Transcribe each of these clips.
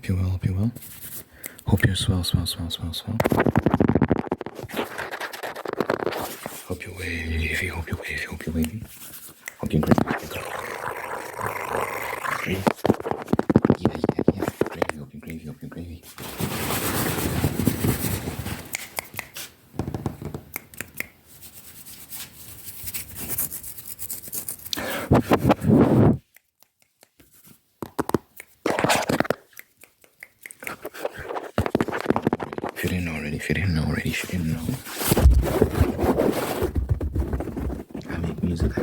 Hope you're well, hope you're well. Hope you're swell. Hope you're wavy, hope you're wavy. Hope you're great. Yeah. Gravy, hope you're gravy. If you didn't know already. I make music.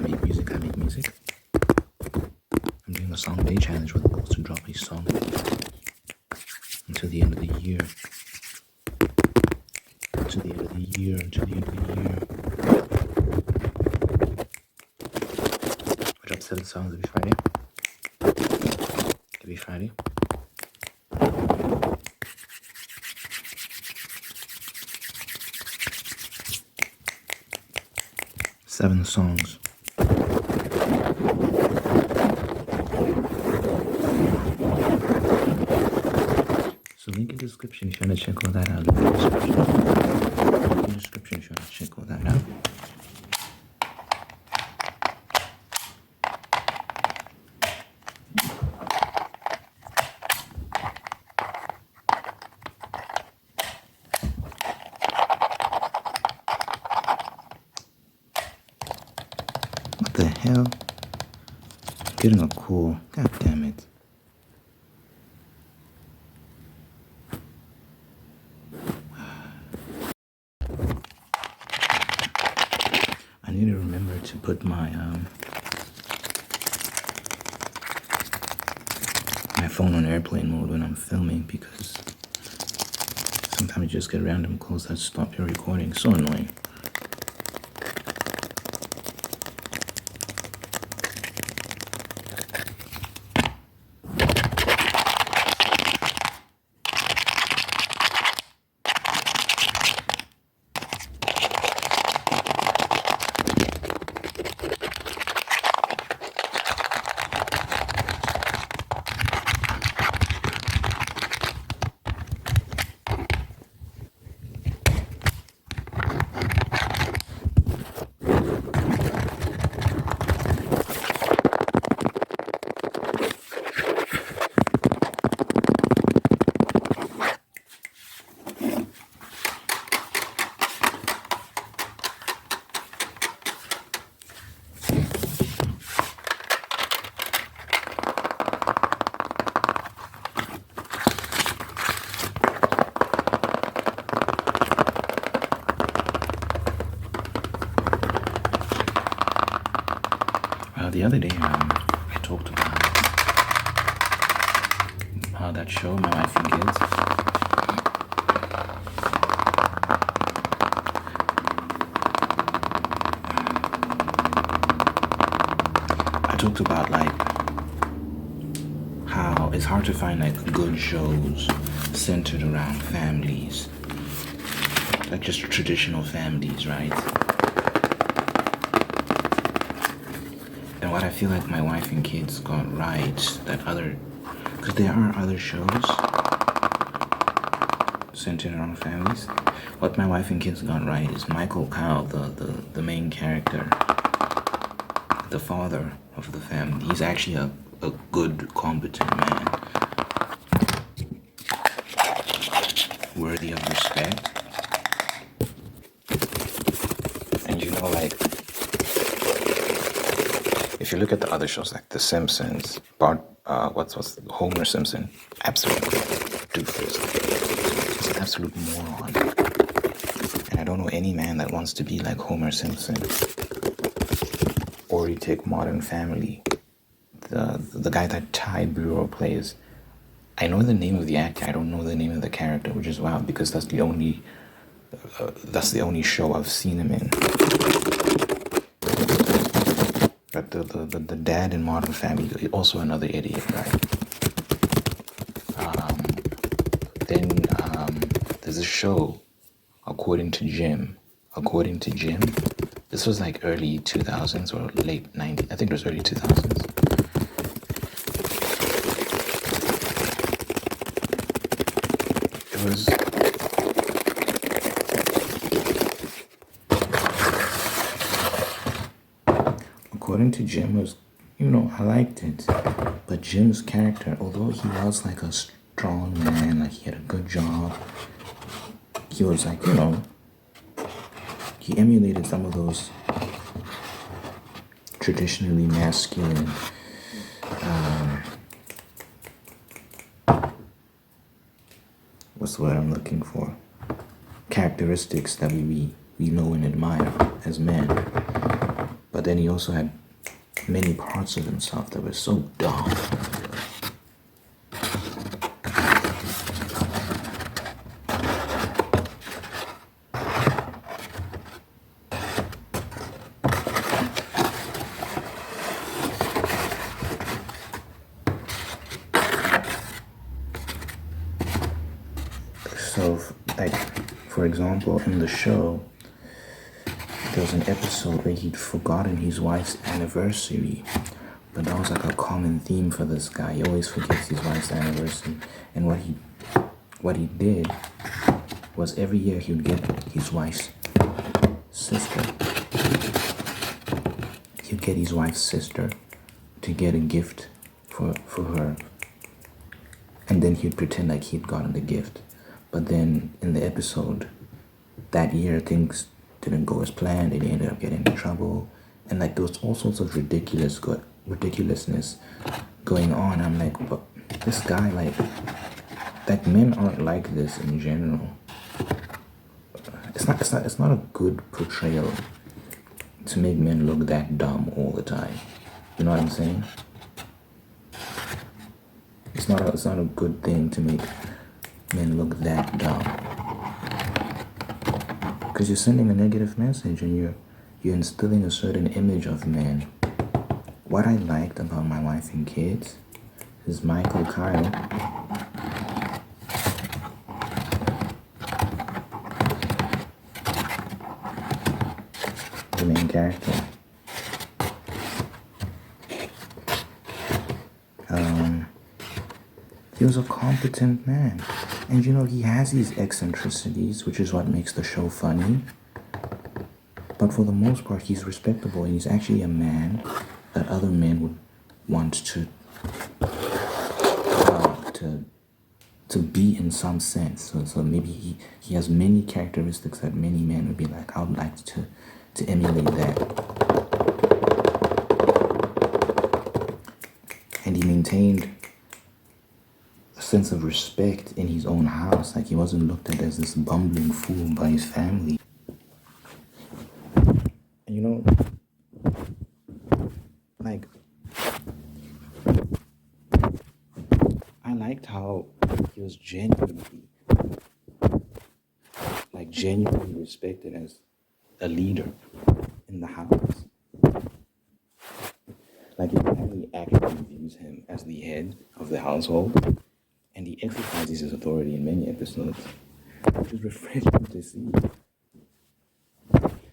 I'm doing a song day challenge with goals to drop a song until the end of the year. I dropped 7 songs every Friday. 7 songs. So link in the description if you want to check all that out. What the hell? Getting a call. God damn it. I need to remember to put my phone on airplane mode when I'm filming, because sometimes you just get random calls that stop your recording. So annoying. The other day, I talked about how that show, My Wife and Kids, I talked about like how it's hard to find like good shows centered around families, like just traditional families, right? And what I feel like My Wife and Kids got right, because there are other shows centered around families. What My Wife and Kids got right is Michael Kyle, the main character, the father of the family. He's actually a good, competent man, worthy of respect. And you know, like, if you look at the other shows like The Simpsons, what's Homer Simpson, absolute doofus, he's an absolute moron. And I don't know any man that wants to be like Homer Simpson. Or you take Modern Family, the guy that Ty Burrell plays. I know the name of the actor, I don't know the name of the character, which is wild because that's the only show I've seen him in. But the dad in Modern Family, also another idiot, right? Then there's a show, According to Jim. This was like early 2000s or late 90s. I think it was early 2000s. was according to Jim, was, I liked it. But Jim's character, although he was like a strong man, like he had a good job, he was like, he emulated some of those traditionally masculine what's the word I'm looking for? Characteristics that we know and admire as men. But then he also had many parts of himself that were so dumb. So, like, for example, in the show, there was an episode where he'd forgotten his wife's anniversary. But that was like a common theme for this guy. He always forgets his wife's anniversary. And what he did was every year he would get his wife's sister. He'd get his wife's sister to get a gift for her. And then he'd pretend like he'd gotten the gift. But then in the episode, that year things didn't go as planned, and he ended up getting in trouble. And like there was all sorts of ridiculousness going on. I'm like, but this guy, like men aren't like this in general. It's not a good portrayal to make men look that dumb all the time. You know what I'm saying? It's not a good thing to make men look that dumb, because you're sending a negative message and you're instilling a certain image of men. What I liked about My Wife and Kids is Michael Kyle. The main character. He was a competent man. And he has these eccentricities, which is what makes the show funny. But for the most part, he's respectable, and he's actually a man that other men would want to be in some sense. So maybe he has many characteristics that many men would be like, I would like to emulate that. And he maintained sense of respect in his own house. Like he wasn't looked at as this bumbling fool by his family. And like I liked how he was genuinely respected as a leader in the house. Like his family actually views him as the head of the household. And he exercises his authority in many episodes, which is refreshing to see.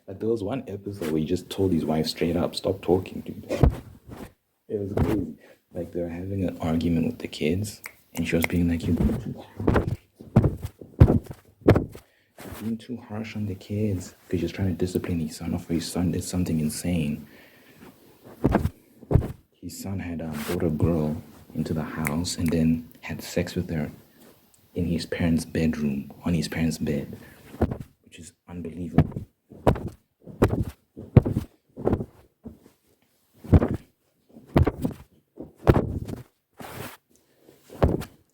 Like there was one episode where he just told his wife straight up, stop talking, dude. It was crazy. Like they were having an argument with the kids, and she was being like, you're being too harsh on the kids, because she was trying to discipline his son after his son did something insane. His son had brought a girl into the house and then had sex with her in his parents' bedroom, on his parents' bed, which is unbelievable.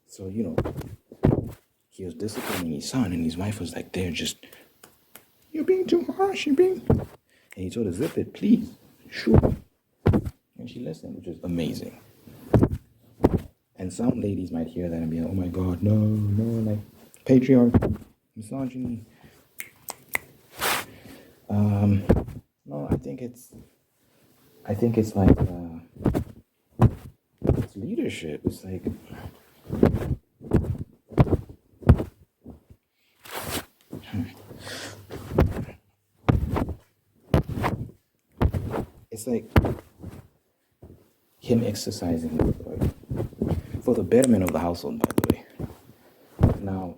So, he was disciplining his son, and his wife was like, you're being too harsh, And he told her, zip it, please. Sure. And she listened, which is amazing. And some ladies might hear that and be like, oh my God, no, like patriarchy, misogyny. No, I think it's like, it's leadership. It's like, it's like him exercising authority for the betterment of the household, by the way. Now,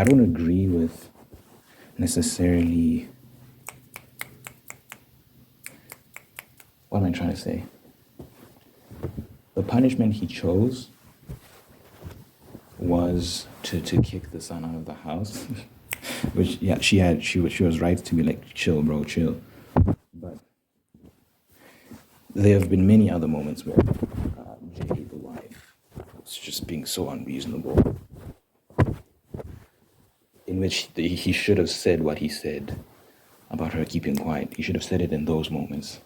I don't agree with necessarily. What am I trying to say? The punishment he chose was to kick the son out of the house, which yeah, she was right to be like, chill, bro, chill. But there have been many other moments where JD, the wife, was just being so unreasonable, in which he should have said what he said about her keeping quiet. He should have said it in those moments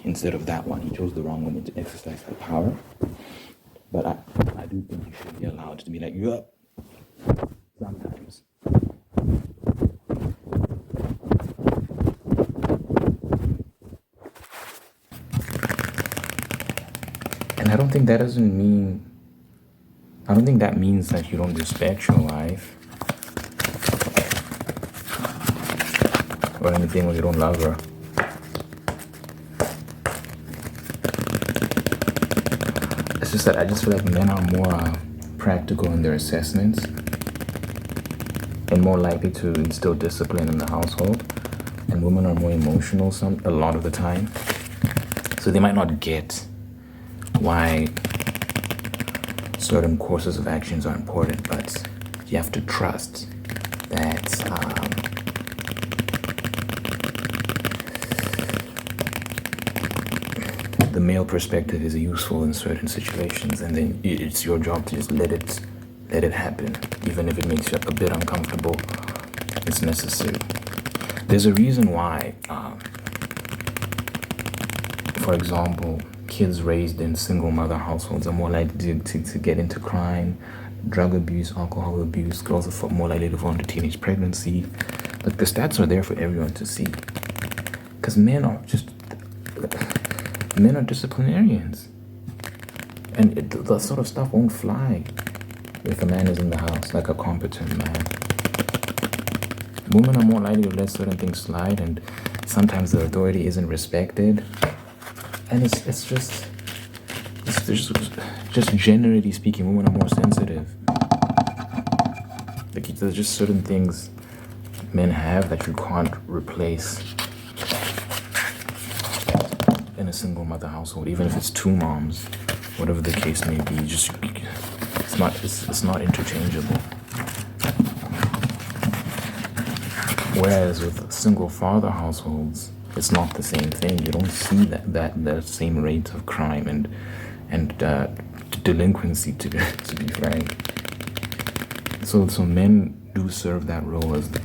instead of that one. He chose the wrong moment to exercise that power. But I do think you should be allowed to be like, yeah, sometimes. And I don't think that means that you don't respect your wife or anything when you don't love her. It's just that I just feel like men are more practical in their assessments and more likely to instill discipline in the household, and women are more emotional a lot of the time. So they might not get why certain courses of actions are important, but you have to trust that the male perspective is useful in certain situations, and then it's your job to just let it happen, even if it makes you a bit uncomfortable. It's necessary. There's a reason why, for example, kids raised in single mother households are more likely to get into crime, drug abuse, alcohol abuse. Girls are more likely to fall into teenage pregnancy. Like, the stats are there for everyone to see. Because men are disciplinarians. And that sort of stuff won't fly if a man is in the house, like a competent man. Women are more likely to let certain things slide, and sometimes the authority isn't respected. And it's just generally speaking, women are more sensitive. Like, there's just certain things men have that you can't replace in a single mother household, even if it's two moms, whatever the case may be. It's not interchangeable. Whereas with single father households, it's not the same thing. You don't see that same rate of crime and delinquency, to be frank. So men do serve that role as the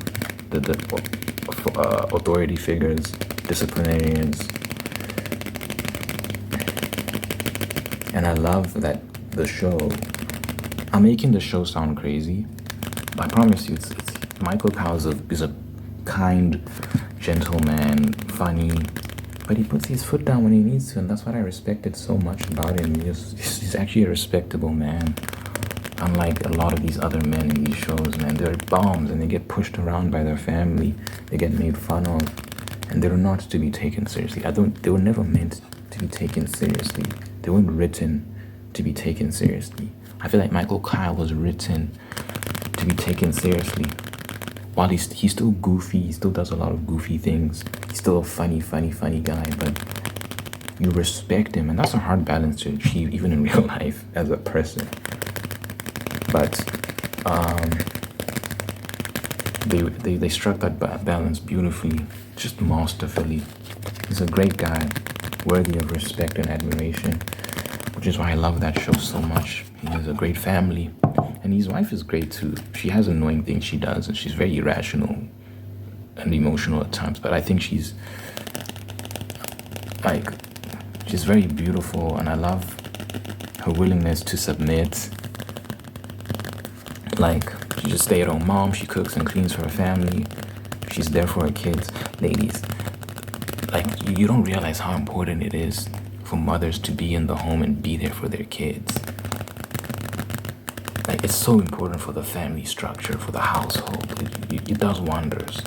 authority figures, disciplinarians. And I love that the show, I'm making the show sound crazy, but I promise you, it's Michael Kyle is a kind, gentleman, funny, but he puts his foot down when he needs to, and that's what I respected so much about him. He's actually a respectable man, unlike a lot of these other men in these shows, man. They're bombs, and they get pushed around by their family, they get made fun of, and they're not to be taken seriously. They were never meant to be taken seriously. They weren't written to be taken seriously. I feel like Michael Kyle was written to be taken seriously. While he's still goofy, he still does a lot of goofy things. He's still a funny guy, but you respect him, and that's a hard balance to achieve even in real life as a person. But they struck that balance beautifully, just masterfully. He's a great guy, worthy of respect and admiration, which is why I love that show so much. He has a great family, and his wife is great too. She has annoying things she does, and she's very irrational and emotional at times, but I think she's very beautiful, and I love her willingness to submit. Like, she's just stay-at-home mom. She cooks and cleans for her family. She's there for her kids. Ladies, like, you don't realize how important it is for mothers to be in the home and be there for their kids. Like, it's so important for the family structure, for the household. It does wonders.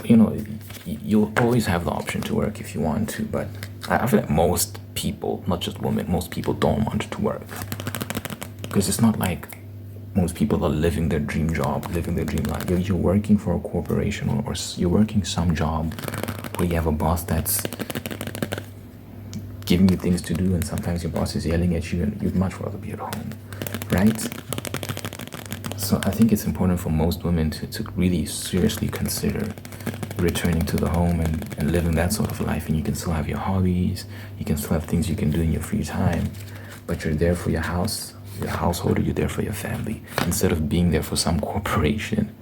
You know, you'll always have the option to work if you want to, but I feel like most people, not just women, most people don't want to work. Because it's not like most people are living their dream job, living their dream life. You're working for a corporation, or you're working some job where you have a boss that's giving you things to do, and sometimes your boss is yelling at you, and you'd much rather be at home, right? So I think it's important for most women to really seriously consider returning to the home and living that sort of life. And you can still have your hobbies, you can still have things you can do in your free time, but you're there for your house, your household, or you're there for your family, instead of being there for some corporation.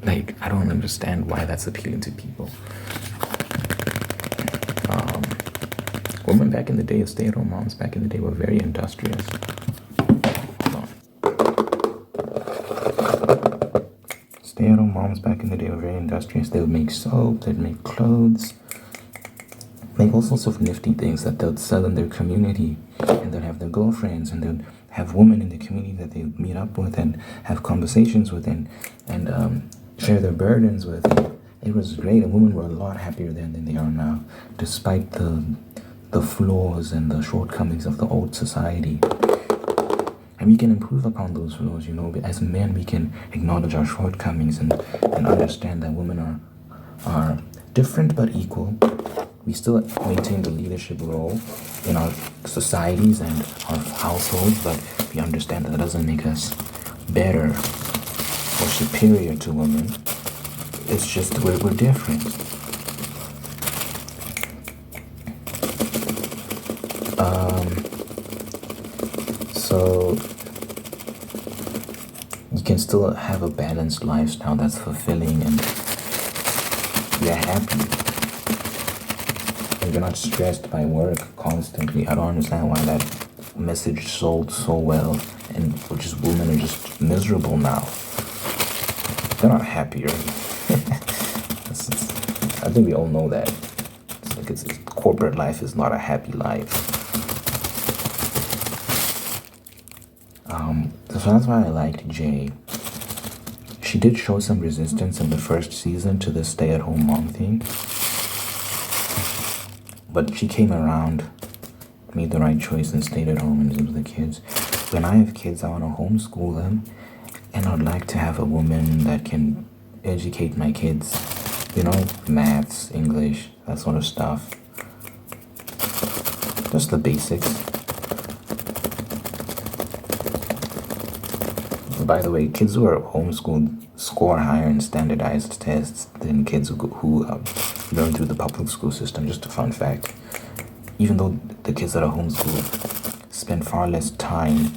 Like, I don't understand why that's appealing to people. Women back in the day, stay-at-home moms back in the day, were very industrious. Stay-at-home moms back in the day were very industrious. They would make soap, they'd make clothes, make all sorts of nifty things that they'd sell in their community, and they'd have their girlfriends, and they'd have women in the community that they would meet up with and have conversations with, and share their burdens with. It was great, and women were a lot happier then than they are now, despite the flaws and the shortcomings of the old society. And we can improve upon those flaws, but as men we can acknowledge our shortcomings and understand that women are different but equal. We still maintain the leadership role in our societies and our households, but we understand that doesn't make us better or superior to women. It's just we're different. So you can still have a balanced lifestyle that's fulfilling, and you're happy, and you're not stressed by work constantly. I don't understand why that message sold so well, and just women are just miserable now. They're not happier. I think we all know that. Corporate life is not a happy life. So that's why I liked Jay. She did show some resistance in the first season to the stay-at-home mom thing, but she came around, made the right choice, and stayed at home and lived with the kids. When I have kids, I want to homeschool them, and I'd like to have a woman that can educate my kids, maths, English, that sort of stuff. Just the basics. By the way, kids who are homeschooled score higher in standardized tests than kids who learn through the public school system. Just a fun fact. Even though the kids that are homeschooled spend far less time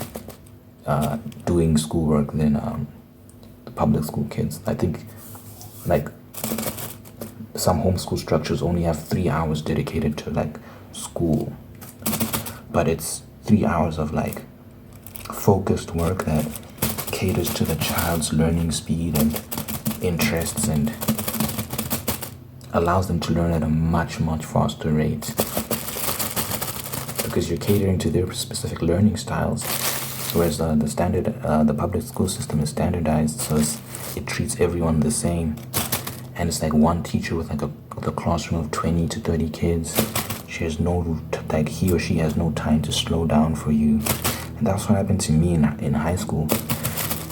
doing schoolwork than the public school kids. I think, some homeschool structures only have 3 hours dedicated to school, but it's 3 hours of focused work that caters to the child's learning speed and interests and allows them to learn at a much, much faster rate, because you're catering to their specific learning styles, whereas the public school system is standardized, so it treats everyone the same, and it's one teacher with a classroom of 20 to 30 kids. She has he or she has no time to slow down for you, and that's what happened to me in high school.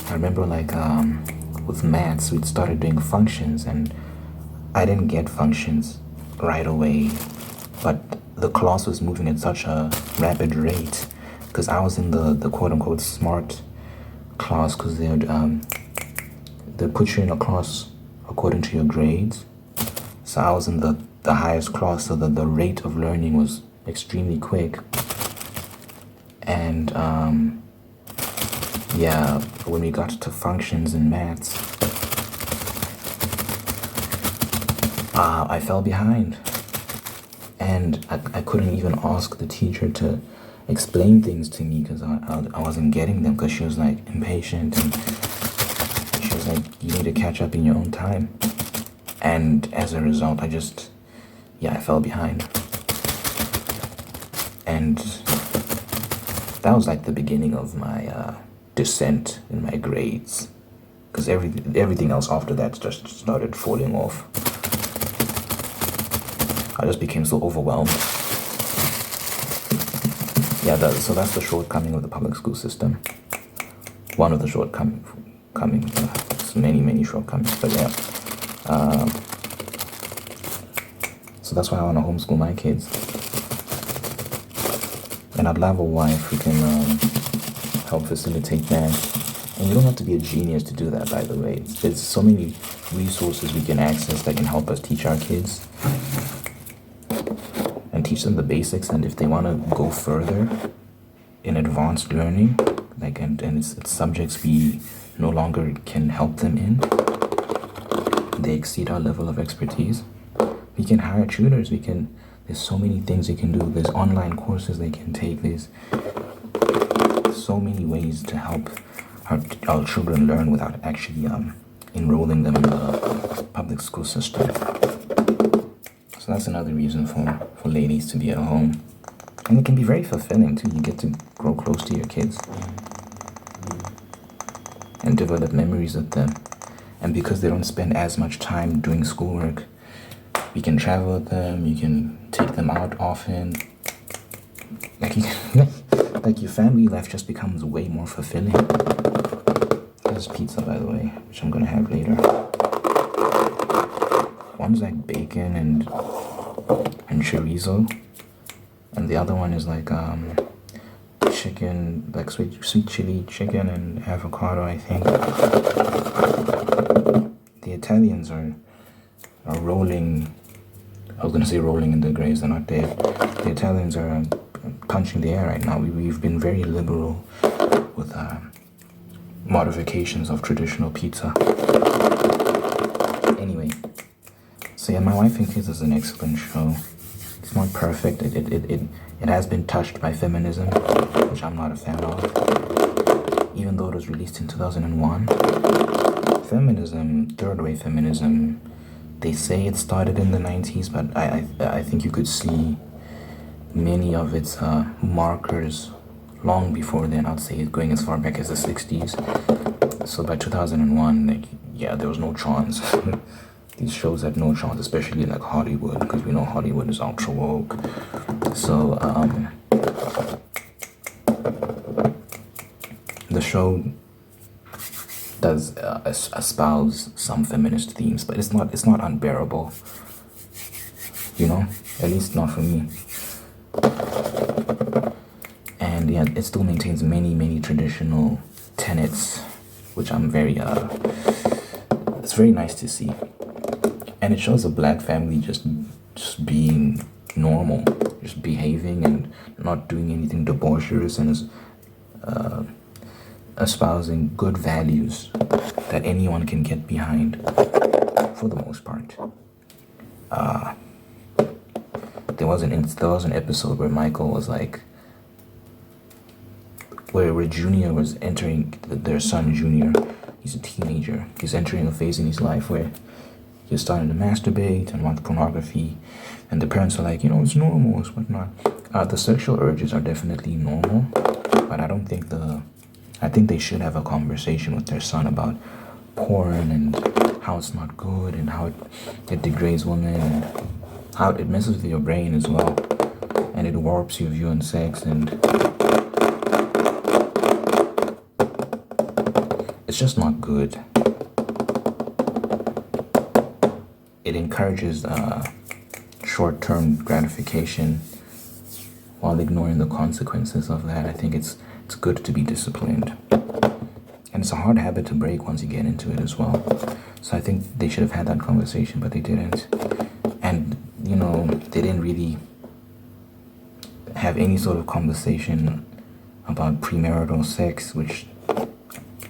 I remember with maths, we'd started doing functions, and I didn't get functions right away, but the class was moving at such a rapid rate, because I was in the quote-unquote smart class, because they'd put you in a class according to your grades. So I was in the highest class, so that the rate of learning was extremely quick. And when we got to functions in maths, I fell behind, and I couldn't even ask the teacher to explain things to me, because I wasn't getting them, because she was impatient, and she was you need to catch up in your own time. And as a result, I fell behind, and that was the beginning of my descent in my grades, because everything else after that just started falling off. I just became so overwhelmed. So that's the shortcoming of the public school system. one of the shortcomings. Many shortcomings, but yeah. So that's why I want to homeschool my kids, and I'd love a wife who can help facilitate that. And you don't have to be a genius to do that, by the way. There's so many resources we can access that can help us teach our kids and teach them the basics. And if they want to go further in advanced learning, like and it's subjects we no longer can help them in, they exceed our level of expertise, we can hire tutors. There's so many things they can do. There's online courses they can take. There's so many ways to help our children learn without actually enrolling them in the public school system. So that's another reason for ladies to be at home. And it can be very fulfilling too. You get to grow close to your kids and develop memories with them. And because they don't spend as much time doing schoolwork, you can travel with them, you can take them out often. Like your family life just becomes way more fulfilling. There's pizza, by the way, which I'm gonna have later. One's like bacon and chorizo, and the other one is like chicken, like sweet chili chicken and avocado, I think. The Italians are rolling. I was gonna say rolling in the graves. They're not dead. The Italians are punching the air right now. We've been very liberal with modifications of traditional pizza. Anyway, so yeah, My Wife and Kids is an excellent show. It's not perfect. It has been touched by feminism, which I'm not a fan of. Even though it was released in 2001, feminism, third wave feminism, they say it started in the 90s, but I think you could see many of its markers long before then. I'd say going as far back as the 60s. So by 2001, there was no chance. These shows had no chance, especially like Hollywood, because we know Hollywood is ultra woke. So the show does espouse some feminist themes, but it's not unbearable. At least not for me. And yeah, it still maintains many traditional tenets, which I'm it's very nice to see. And it shows a black family just being normal, just behaving and not doing anything debaucherous, and is espousing good values that anyone can get behind for the most part. There was an episode where Michael was like, where Junior was entering, their son Junior, he's a teenager, he's entering a phase in his life where he's starting to masturbate and want pornography, and the parents are like, it's normal, it's whatnot. The sexual urges are definitely normal, but I think they should have a conversation with their son about porn and how it's not good and how it degrades women and how it messes with your brain as well, and it warps your view on sex, and it's just not good. It encourages short-term gratification while ignoring the consequences of that. I think it's good to be disciplined. And it's a hard habit to break once you get into it as well. So I think they should have had that conversation, but they didn't. And, they didn't really have any sort of conversation about premarital sex, which,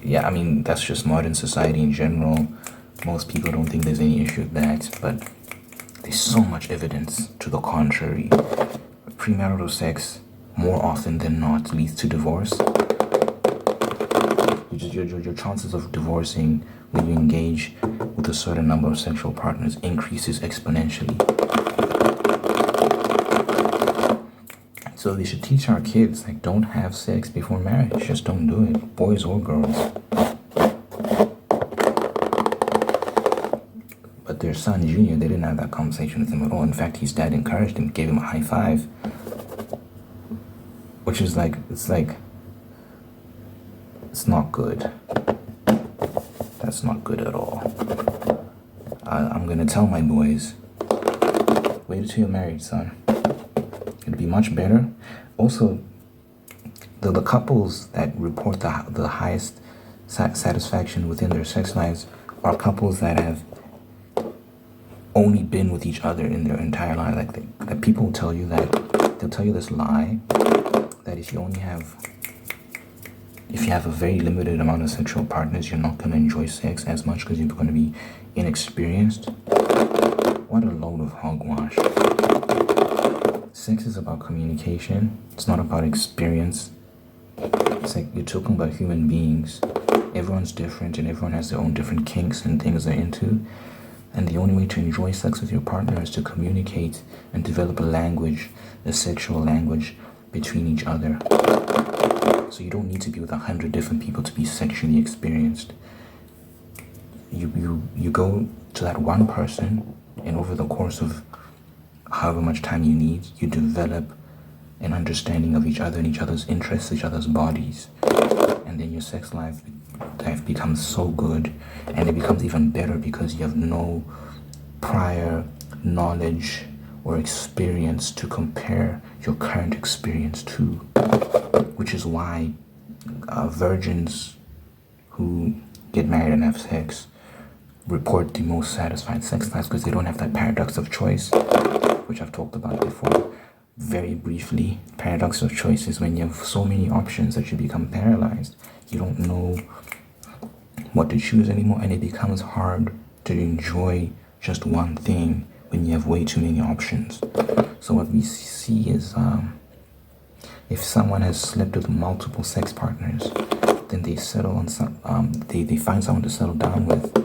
that's just modern society in general. Most people don't think there's any issue with that, but there's so much evidence to the contrary. Premarital sex, more often than not, leads to divorce. Your chances of divorcing when you engage with a certain number of sexual partners increases exponentially. So they should teach our kids, don't have sex before marriage. Just don't do it, boys or girls. But their son, Junior, they didn't have that conversation with him at all. In fact, his dad encouraged him, gave him a high five. Which is It's not good. That's not good at all. I'm gonna tell my boys, wait until you're married, son. It'll be much better. Also, the couples that report the highest satisfaction within their sex lives are couples that have only been with each other in their entire life. Like that people will tell you that, they'll tell you this lie that if you have a very limited amount of sexual partners, you're not going to enjoy sex as much because you're going to be inexperienced. What a load of hogwash. Sex is about communication. It's not about experience. It's like you're talking about human beings. Everyone's different and everyone has their own different kinks and things they're into. And the only way to enjoy sex with your partner is to communicate and develop a language, a sexual language between each other. So you don't need to be with 100 different people to be sexually experienced. You go to that one person, and over the course of however much time you need, you develop an understanding of each other and each other's interests, each other's bodies. And then your sex life becomes so good, and it becomes even better because you have no prior knowledge or experience to compare your current experience to, which is why virgins who get married and have sex report the most satisfied sex lives because they don't have that paradox of choice, which I've talked about before. Very briefly, paradox of choice is when you have so many options that you become paralyzed. You don't know what to choose anymore, and it becomes hard to enjoy just one thing when you have way too many options. So what we see is if someone has slept with multiple sex partners, then they settle on they find someone to settle down with.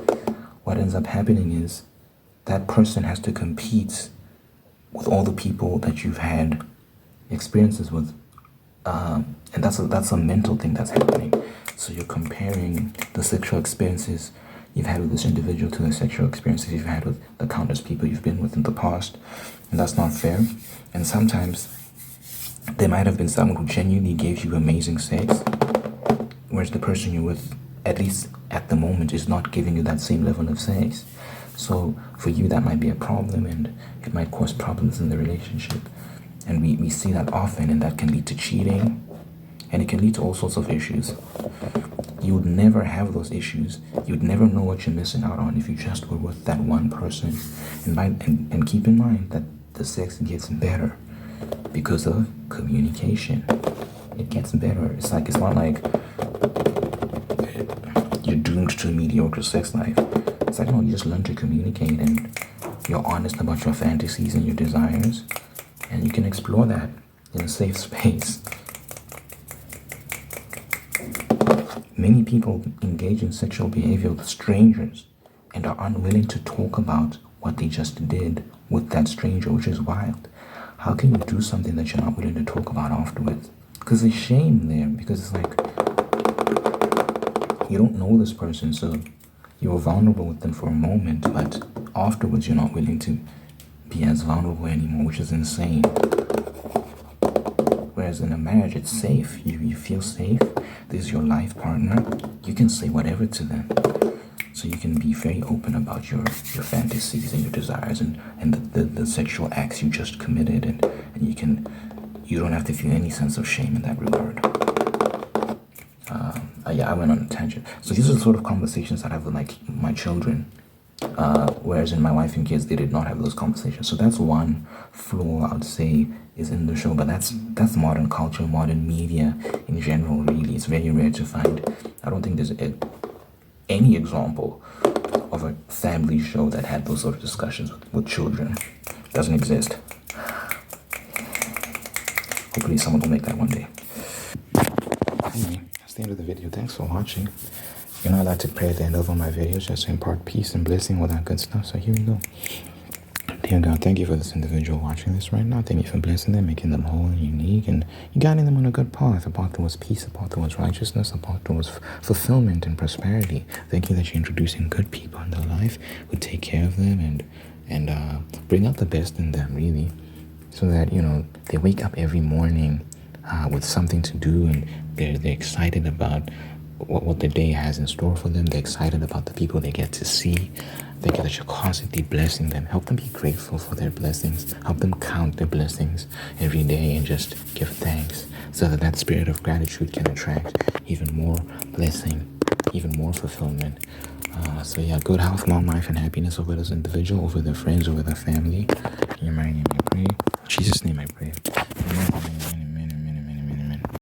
What ends up happening is that person has to compete with all the people that you've had experiences with, and that's a mental thing that's happening. So you're comparing the sexual experiences you've had with this individual to the sexual experiences you've had with the countless people you've been with in the past, and that's not fair. And sometimes there might have been someone who genuinely gave you amazing sex, whereas the person you're with, at least at the moment, is not giving you that same level of sex. So for you, that might be a problem, and it might cause problems in the relationship. And we see that often, and that can lead to cheating, and it can lead to all sorts of issues. You would never have those issues. You'd never know what you're missing out on if you just were with that one person. And keep in mind that the sex gets better because of communication. It gets better. It's not like you're doomed to a mediocre sex life. It's like, no, you just learn to communicate, and you're honest about your fantasies and your desires, and you can explore that in a safe space. Many people engage in sexual behavior with strangers and are unwilling to talk about what they just did with that stranger, which is wild. How can you do something that you're not willing to talk about afterwards? Because there's shame there, because it's like, you don't know this person, so you're vulnerable with them for a moment, but afterwards you're not willing to be as vulnerable anymore, which is insane. Whereas in a marriage, it's safe. You feel safe. This is your life partner. You can say whatever to them. So you can be very open about your fantasies and your desires and the sexual acts you just committed, and you don't have to feel any sense of shame in that regard. I went on a tangent. So these are the sort of conversations that I have with my children, whereas in my wife and kids, they did not have those conversations. So that's one flaw I would say is in the show, but that's modern culture, modern media in general. Really, it's very rare to find. I don't think there's any example of a family show that had those sort of discussions with children. It doesn't exist. Hopefully someone will make that one day. Anyway, that's the end of the video. Thanks for watching. You're not allowed to pray at the end of all my videos, just to impart peace and blessing, all that good stuff. So here we go. Dear God, thank you for this individual watching this right now. Thank you for blessing them, making them whole and unique, and you guiding them on a good path, a path towards peace, a path towards righteousness, a path towards fulfillment and prosperity. Thank you that you're introducing good people in their life who take care of them and bring out the best in them, really, so that, they wake up every morning with something to do, and they're excited about what the day has in store for them. They're excited about the people they get to see. Thank you that you're constantly blessing them. Help them be grateful for their blessings. Help them count their blessings every day and just give thanks so that that spirit of gratitude can attract even more blessing, even more fulfillment. So yeah, good health, long life, and happiness over this individual, over their friends, over their family. In your mighty name I pray. In Jesus' name I pray. Amen.